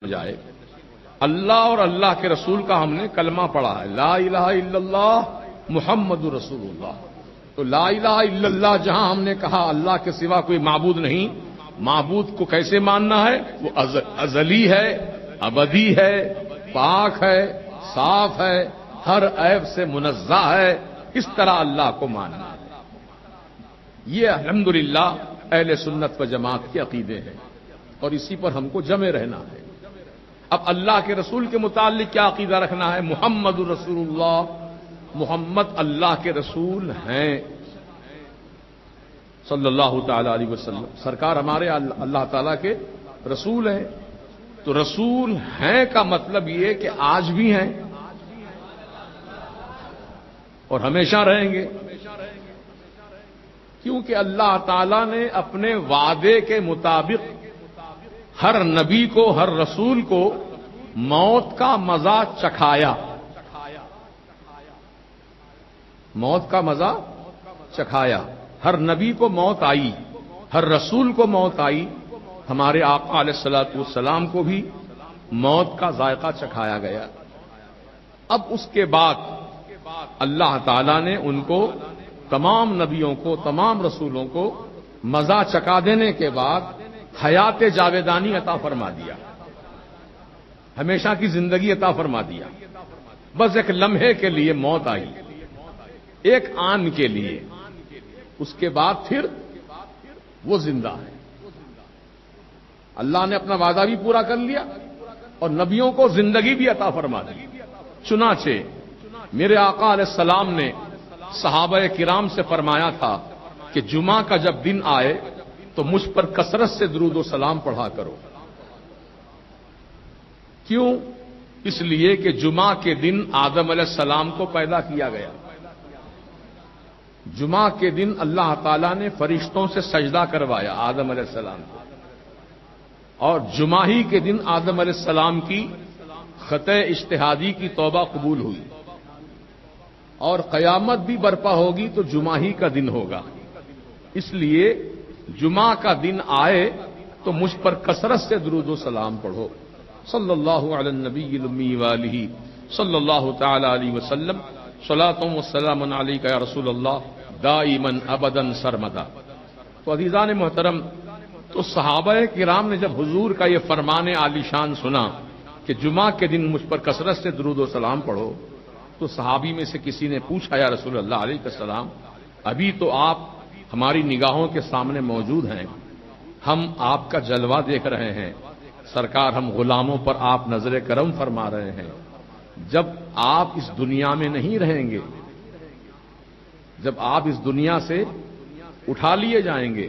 جائے، اللہ اور اللہ کے رسول کا ہم نے کلمہ پڑھا ہے، لا الہ الا اللہ محمد رسول اللہ. تو لا الہ الا اللہ جہاں ہم نے کہا اللہ کے سوا کوئی معبود نہیں، معبود کو کیسے ماننا ہے؟ وہ ازلی ہے، ابدی ہے، پاک ہے، صاف ہے، ہر عیب سے منزہ ہے، اس طرح اللہ کو ماننا ہے. یہ الحمدللہ اہل سنت و جماعت کے عقیدے ہیں اور اسی پر ہم کو جمے رہنا ہے. اب اللہ کے رسول کے متعلق کیا عقیدہ رکھنا ہے؟ محمد رسول اللہ، محمد اللہ کے رسول ہیں صلی اللہ تعالی علیہ وسلم. سرکار ہمارے اللہ تعالی کے رسول ہیں. تو رسول ہیں کا مطلب یہ کہ آج بھی ہیں اور ہمیشہ رہیں گے، کیونکہ اللہ تعالی نے اپنے وعدے کے مطابق ہر نبی کو، ہر رسول کو موت کا مزہ چکھایا. موت کا مزہ چکھایا. ہر نبی کو موت آئی، ہر رسول کو موت آئی. ہمارے آقا علیہ الصلوۃ والسلام کو بھی موت کا ذائقہ چکھایا گیا. اب اس کے بعد اللہ تعالی نے ان کو، تمام نبیوں کو، تمام رسولوں کو مزہ چکھا دینے کے بعد حیات جاویدانی عطا فرما دیا، ہمیشہ کی زندگی عطا فرما دیا. بس ایک لمحے کے لیے موت آئی، ایک آن کے لیے، اس کے بعد پھر وہ زندہ ہے. اللہ نے اپنا وعدہ بھی پورا کر لیا اور نبیوں کو زندگی بھی عطا فرما دی. چنانچہ میرے آقا علیہ السلام نے صحابہ کرام سے فرمایا تھا کہ جمعہ کا جب دن آئے تو مجھ پر کثرت سے درود و سلام پڑھا کرو. کیوں؟ اس لیے کہ جمعہ کے دن آدم علیہ السلام کو پیدا کیا گیا. جمعہ کے دن اللہ تعالیٰ نے فرشتوں سے سجدہ کروایا آدم علیہ السلام کو، اور جمعہ ہی کے دن آدم علیہ السلام کی خطۂ اجتہادی کی توبہ قبول ہوئی، اور قیامت بھی برپا ہوگی تو جمعہ ہی کا دن ہوگا. اس لیے جمعہ کا دن آئے تو مجھ پر کثرت سے درود و سلام پڑھو. صلی اللہ علی النبی الامی والہ صلی اللہ تعالی علیہ وسلم. صلاۃ و سلام علیک یا رسول اللہ دائما ابدا سرمدا. تو عزیزان محترم، تو صحابہ کرام نے جب حضور کا یہ فرمان عالی شان سنا کہ جمعہ کے دن مجھ پر کثرت سے درود و سلام پڑھو، تو صحابی میں سے کسی نے پوچھا یا رسول اللہ علیہ السلام، ابھی تو آپ ہماری نگاہوں کے سامنے موجود ہیں، ہم آپ کا جلوہ دیکھ رہے ہیں، سرکار ہم غلاموں پر آپ نظر کرم فرما رہے ہیں. جب آپ اس دنیا میں نہیں رہیں گے، جب آپ اس دنیا سے اٹھا لیے جائیں گے،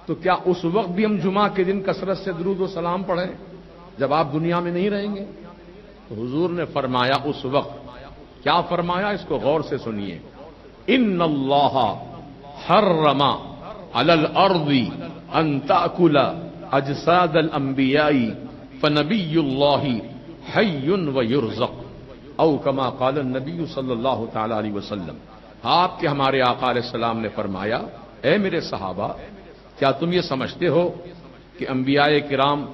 تو کیا اس وقت بھی ہم جمعہ کے دن کثرت سے درود و سلام پڑھیں جب آپ دنیا میں نہیں رہیں گے؟ تو حضور نے فرمایا اس وقت. کیا فرمایا؟ اس کو غور سے سنیے. ان اللہ حرم علی الارض ان تأکل اجساد الانبیاء فنبی اللہ حی و یرزق او کما قال النبی صلی اللہ تعالی علیہ وسلم. آپ کے ہمارے آقا علیہ السلام نے فرمایا، اے میرے صحابہ، کیا تم یہ سمجھتے ہو کہ انبیاء کرام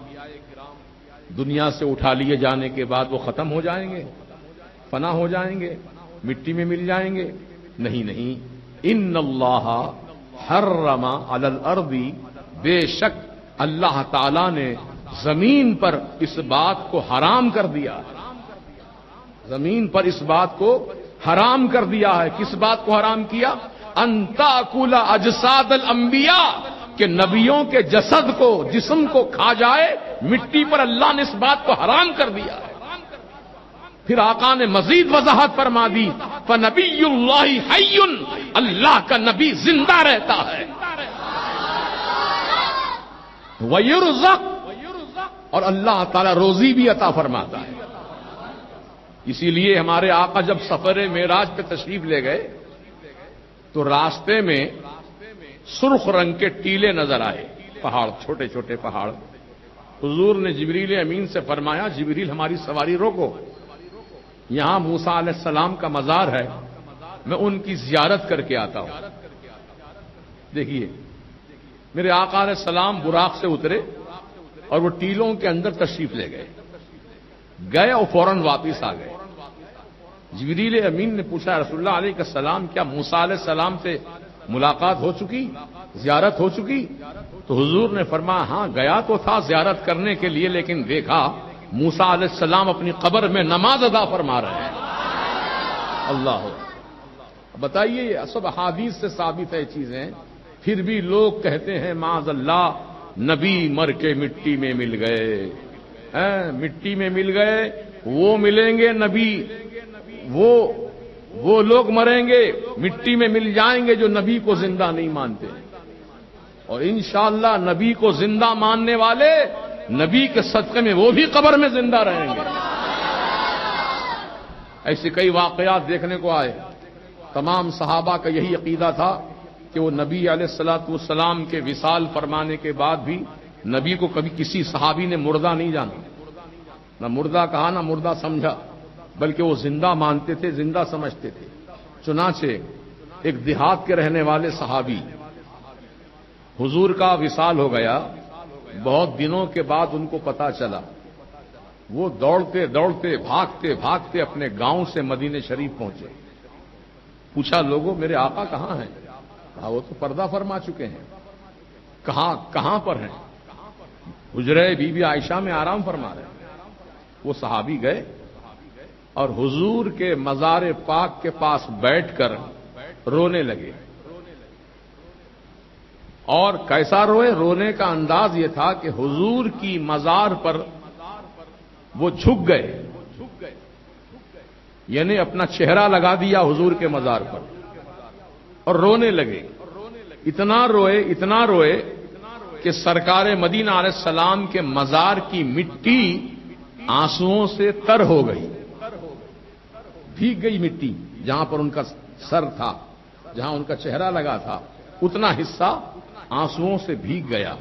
دنیا سے اٹھا لیے جانے کے بعد وہ ختم ہو جائیں گے، فنا ہو جائیں گے، مٹی میں مل جائیں گے؟ نہیں نہیں. ان اللہ حرم علی الارض، بے شک اللہ تعالی نے زمین پر اس بات کو حرام کر دیا، زمین پر اس بات کو حرام کر دیا ہے. کس بات کو حرام کیا؟ ان تاکل اجساد الانبیاء، کہ نبیوں کے جسد کو، جسم کو کھا جائے. مٹی پر اللہ نے اس بات کو حرام کر دیا ہے. پھر آقا نے مزید وضاحت فرما دی، فنبی اللہ حی، اللہ کا نبی زندہ رہتا ہے. وَيُرْزَقُ، اور اللہ تعالی روزی بھی عطا فرماتا ہے. اسی لیے ہمارے آقا جب سفر معراج پہ تشریف لے گئے تو راستے میں سرخ رنگ کے ٹیلے نظر آئے، پہاڑ، چھوٹے چھوٹے پہاڑ. حضور نے جبریل امین سے فرمایا، جبریل ہماری سواری روکو، یہاں موسیٰ علیہ السلام کا مزار ہے، میں ان کی زیارت کر کے آتا ہوں. دیکھیے، میرے آقا علیہ السلام براق سے اترے اور وہ ٹیلوں کے اندر تشریف لے گئے اور فوراً واپس آ گئے۔ جبریل امین نے پوچھا رسول اللہ علیہ السلام کیا موسیٰ علیہ السلام سے ملاقات ہو چکی، زیارت ہو چکی؟ تو حضور نے فرمایا ہاں گیا تو تھا زیارت کرنے کے لیے، لیکن دیکھا موسیٰ علیہ السلام اپنی قبر میں نماز ادا فرما رہے ہیں۔ اللہ بتائیے، یہ سب احادیث سے ثابت ہے چیزیں، پھر بھی لوگ کہتے ہیں معاذ اللہ نبی مر کے مٹی میں مل گئے، مٹی میں مل گئے، وہ ملیں گے نبی، وہ لوگ مریں گے مٹی میں مل جائیں گے جو نبی کو زندہ نہیں مانتے، اور انشاءاللہ نبی کو زندہ ماننے والے نبی کے صدقے میں وہ بھی قبر میں زندہ رہیں گے۔ ایسے کئی واقعات دیکھنے کو آئے۔ تمام صحابہ کا یہی عقیدہ تھا کہ وہ نبی علیہ الصلوۃ والسلام کے وصال فرمانے کے بعد بھی نبی کو کبھی کسی صحابی نے مردہ نہیں جانا، نہ مردہ کہا نہ مردہ سمجھا، بلکہ وہ زندہ مانتے تھے، زندہ سمجھتے تھے۔ چنانچہ ایک دیہات کے رہنے والے صحابی، حضور کا وصال ہو گیا، بہت دنوں کے بعد ان کو پتا چلا، وہ دوڑتے دوڑتے بھاگتے بھاگتے اپنے گاؤں سے مدینے شریف پہنچے۔ پوچھا لوگوں میرے آقا کہاں ہیں؟ کہا وہ تو پردہ فرما چکے ہیں۔ کہاں پر ہیں؟ حجرہ بی بی عائشہ میں آرام فرما رہے ہیں۔ وہ صحابی گئے اور حضور کے مزار پاک کے پاس بیٹھ کر رونے لگے۔ اور کیسا روئے؟ رونے کا انداز یہ تھا کہ حضور کی مزار پر وہ جھک گئے، یعنی اپنا چہرہ لگا دیا حضور کے مزار پر اور رونے لگے۔ اتنا روئے کہ سرکار مدینہ علیہ السلام کے مزار کی مٹی آنسوؤں سے تر ہو گئی، بھیگ گئی مٹی، جہاں پر ان کا سر تھا، جہاں ان کا چہرہ لگا تھا، اتنا حصہ آنسوؤں سے بھیگ گیا۔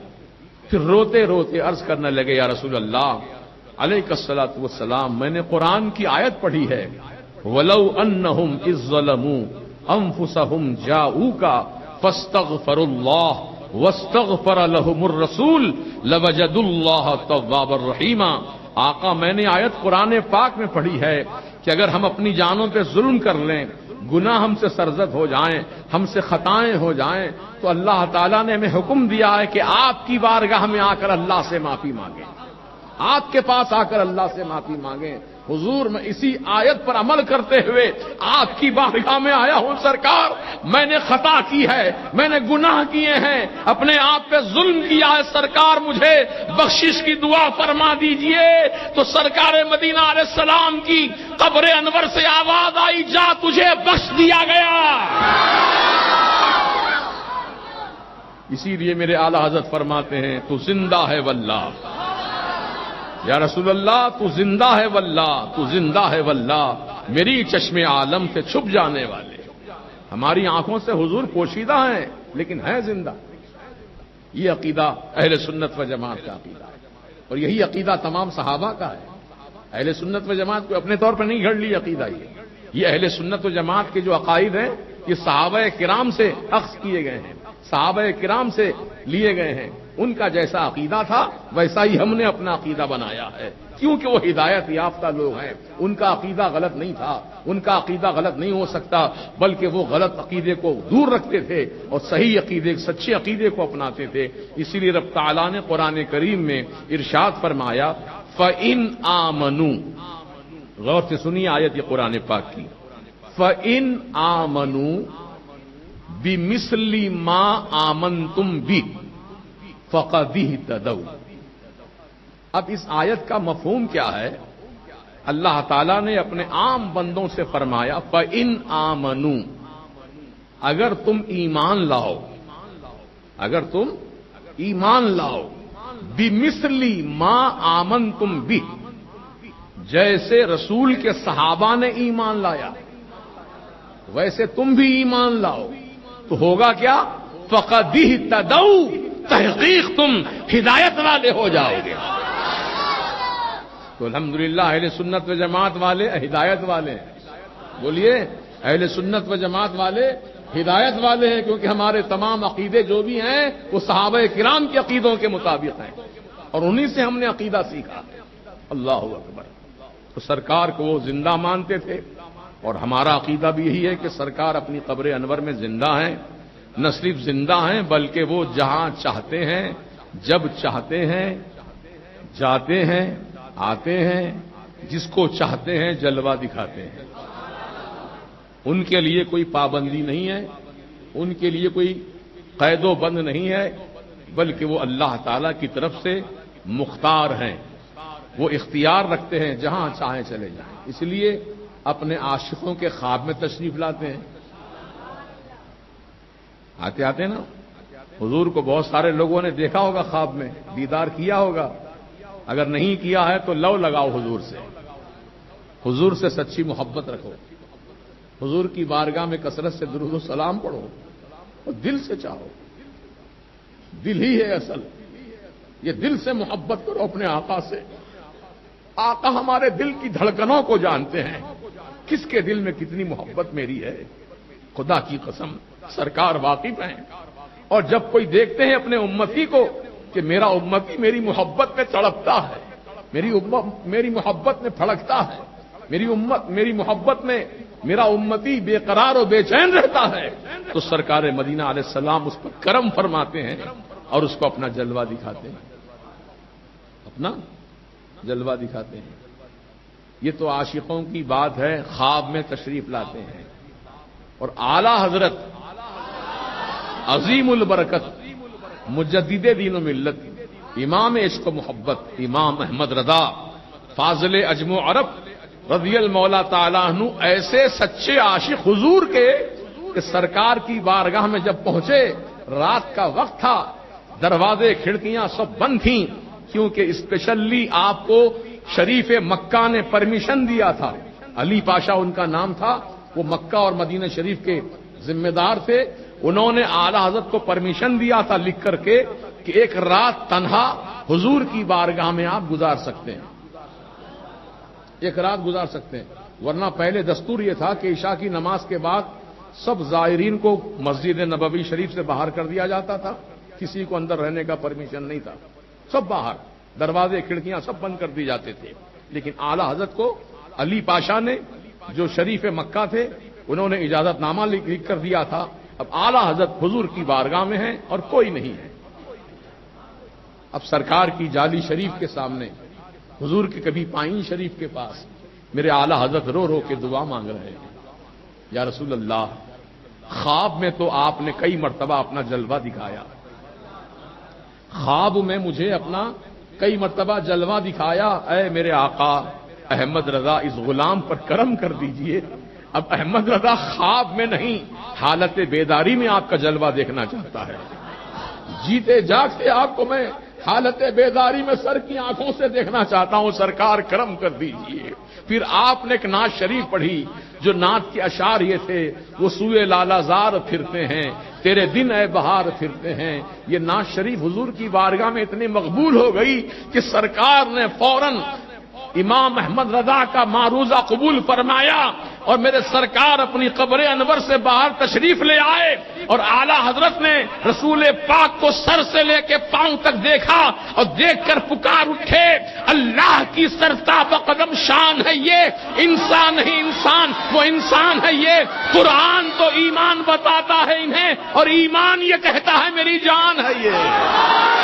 پھر روتے روتے عرض کرنے لگے یا رسول اللہ علیہ الصلوۃ والسلام، میں نے قرآن کی آیت پڑھی ہے وَلَوْ أَنَّهُمْ إِذ ظَّلَمُوا أَنفُسَهُمْ جَاءُوكَ فَاسْتَغْفَرُوا اللَّهَ وَاسْتَغْفَرَ لَهُمُ الرَّسُولُ لَوَجَدُوا اللَّهَ تَوَّابًا رَحِيمًا۔ آقا میں نے آیت قرآن پاک میں پڑھی ہے کہ اگر ہم اپنی جانوں پہ ظلم کر لیں، گناہ ہم سے سرزد ہو جائیں، ہم سے خطائیں ہو جائیں، تو اللہ تعالیٰ نے ہمیں حکم دیا ہے کہ آپ کی بارگاہ میں آ کر اللہ سے معافی مانگیں، آپ کے پاس آ کر اللہ سے معافی مانگیں۔ حضور میں اسی آیت پر عمل کرتے ہوئے آپ کی بارگاہ میں آیا ہوں سرکار، میں نے خطا کی ہے، میں نے گناہ کیے ہیں، اپنے آپ پہ ظلم کیا ہے سرکار، مجھے بخشش کی دعا فرما دیجئے۔ تو سرکار مدینہ علیہ السلام کی قبر انور سے آواز آئی جا تجھے بخش دیا گیا۔ اسی لیے میرے اعلی حضرت فرماتے ہیں تو زندہ ہے واللہ، یا رسول اللہ تو زندہ ہے واللہ، تو زندہ ہے واللہ، میری چشم عالم سے چھپ جانے والے۔ ہماری آنکھوں سے حضور پوشیدہ ہیں لیکن ہیں زندہ۔ یہ عقیدہ اہل سنت و جماعت کا عقیدہ ہے، اور یہی عقیدہ تمام صحابہ کا ہے۔ اہل سنت و جماعت کو اپنے طور پر نہیں گھڑ لی عقیدہ، یہ اہل سنت و جماعت کے جو عقائد ہیں یہ صحابہ کرام سے اخذ کیے گئے ہیں، صحابہ کرام سے لیے گئے ہیں۔ ان کا جیسا عقیدہ تھا ویسا ہی ہم نے اپنا عقیدہ بنایا ہے، کیونکہ وہ ہدایت یافتہ لوگ ہیں۔ ان کا عقیدہ غلط نہیں تھا، ان کا عقیدہ غلط نہیں ہو سکتا، بلکہ وہ غلط عقیدے کو دور رکھتے تھے اور صحیح عقیدے، سچے عقیدے کو اپناتے تھے۔ اسی لیے رب تعالیٰ نے قرآن کریم میں ارشاد فرمایا فَإِنْ آمَنُوا، غور سے سنیے آیت یہ قرآن پاک کی، فَإِنْ آمَنُوا بِمِثْلِ مَا آمَنْتُمْ بِهِ فَقَدِ اهْتَدَوْا۔ اب اس آیت کا مفہوم کیا ہے؟ اللہ تعالیٰ نے اپنے عام بندوں سے فرمایا فَإِنْ آمَنُوا، اگر تم ایمان لاؤ، اگر تم ایمان لاؤ، بِمِثْلِ مَا آمَنْتُمْ بِهِ، جیسے رسول کے صحابہ نے ایمان لایا ویسے تم بھی ایمان لاؤ، تو ہوگا کیا؟ فَقَدِ اهْتَدَوْا، تحقیق تم ہدایت والے ہو جاؤ گے۔ تو الحمدللہ اہل سنت و جماعت والے ہدایت والے ہیں، بولیے اہل سنت و جماعت والے ہدایت والے ہیں، کیونکہ ہمارے تمام عقیدے جو بھی ہیں وہ صحابہ کرام کے عقیدوں کے مطابق ہیں، اور انہی سے ہم نے عقیدہ سیکھا. اللہ اکبر. تو سرکار کو وہ زندہ مانتے تھے اور ہمارا عقیدہ بھی یہی ہے کہ سرکار اپنی قبر انور میں زندہ ہیں. نہ صرف زندہ ہیں بلکہ وہ جہاں چاہتے ہیں جب چاہتے ہیں جاتے ہیں آتے ہیں جس کو چاہتے ہیں جلوہ دکھاتے ہیں. ان کے لیے کوئی پابندی نہیں ہے, ان کے لیے کوئی قید و بند نہیں ہے, بلکہ وہ اللہ تعالی کی طرف سے مختار ہیں. وہ اختیار رکھتے ہیں, جہاں چاہیں چلے جائیں. اس لیے اپنے عاشقوں کے خواب میں تشریف لاتے ہیں. آتے آتے نا حضور کو بہت سارے لوگوں نے دیکھا ہوگا, خواب میں دیدار کیا ہوگا. اگر نہیں کیا ہے تو لو لگاؤ حضور سے, حضور سے سچی محبت رکھو, حضور کی بارگاہ میں کثرت سے درود و سلام پڑھو اور دل سے چاہو. دل ہی ہے اصل. یہ دل سے محبت کرو اپنے آقا سے. آقا ہمارے دل کی دھڑکنوں کو جانتے ہیں, کس کے دل میں کتنی محبت میری ہے. خدا کی قسم سرکار واقف ہیں. اور جب کوئی دیکھتے ہیں اپنے امتی کو کہ میرا امتی میری محبت میں تڑپتا ہے, میری محبت میں پھڑکتا ہے, میری محبت میں میرا امتی بے قرار و بے چین رہتا ہے, تو سرکار مدینہ علیہ السلام اس پر کرم فرماتے ہیں اور اس کو اپنا جلوہ دکھاتے ہیں, اپنا جلوہ دکھاتے ہیں. یہ تو عاشقوں کی بات ہے, خواب میں تشریف لاتے ہیں. اور اعلی حضرت عظیم البرکت مجدد دین و ملت امام عشق و محبت امام احمد رضا فاضل عجم و عرب رضی المولا تعالیٰ عنہ ایسے سچے عاشق حضور کے کہ سرکار کی بارگاہ میں جب پہنچے, رات کا وقت تھا, دروازے کھڑکیاں سب بند تھیں, کیونکہ اسپیشلی آپ کو شریف مکہ نے پرمیشن دیا تھا. علی پاشا ان کا نام تھا, وہ مکہ اور مدینہ شریف کے ذمہ دار تھے. انہوں نے اعلی حضرت کو پرمیشن دیا تھا لکھ کر کے کہ ایک رات تنہا حضور کی بارگاہ میں آپ گزار سکتے ہیں, ایک رات گزار سکتے ہیں. ورنہ پہلے دستور یہ تھا کہ عشاء کی نماز کے بعد سب زائرین کو مسجد نبوی شریف سے باہر کر دیا جاتا تھا, کسی کو اندر رہنے کا پرمیشن نہیں تھا, سب باہر, دروازے کھڑکیاں سب بند کر دی جاتے تھے. لیکن اعلی حضرت کو علی پاشا نے جو شریف مکہ تھے انہوں نے اجازت نامہ لکھ کر دیا تھا. اب اعلی حضرت حضور کی بارگاہ میں ہیں اور کوئی نہیں ہے. اب سرکار کی جالی شریف کے سامنے, حضور کے کبھی پائیں شریف کے پاس میرے اعلی حضرت رو رو کے دعا مانگ رہے ہیں, یا رسول اللہ خواب میں تو آپ نے کئی مرتبہ اپنا جلوہ دکھایا, خواب میں مجھے اپنا کئی مرتبہ جلوہ دکھایا, اے میرے آقا احمد رضا اس غلام پر کرم کر دیجئے. اب احمد رضا خواب میں نہیں, حالت بیداری میں آپ کا جلوہ دیکھنا چاہتا ہے. جیتے جاگتے آپ کو میں حالت بیداری میں سر کی آنکھوں سے دیکھنا چاہتا ہوں, سرکار کرم کر دیجئے. پھر آپ نے ایک نعت شریف پڑھی, جو نعت کے اشعار یہ تھے, وہ سوئے لالا زار پھرتے ہیں تیرے دن اے بہار پھرتے ہیں. یہ نعت شریف حضور کی بارگاہ میں اتنی مقبول ہو گئی کہ سرکار نے فوراً امام احمد رضا کا معروضہ قبول فرمایا اور میرے سرکار اپنی قبر انور سے باہر تشریف لے آئے اور اعلی حضرت نے رسول پاک کو سر سے لے کے پاؤں تک دیکھا اور دیکھ کر پکار اٹھے, اللہ کی سرتاب قدم شان ہے یہ, انسان نہیں انسان, وہ انسان ہے یہ. قرآن تو ایمان بتاتا ہے انہیں اور ایمان یہ کہتا ہے میری جان ہے یہ.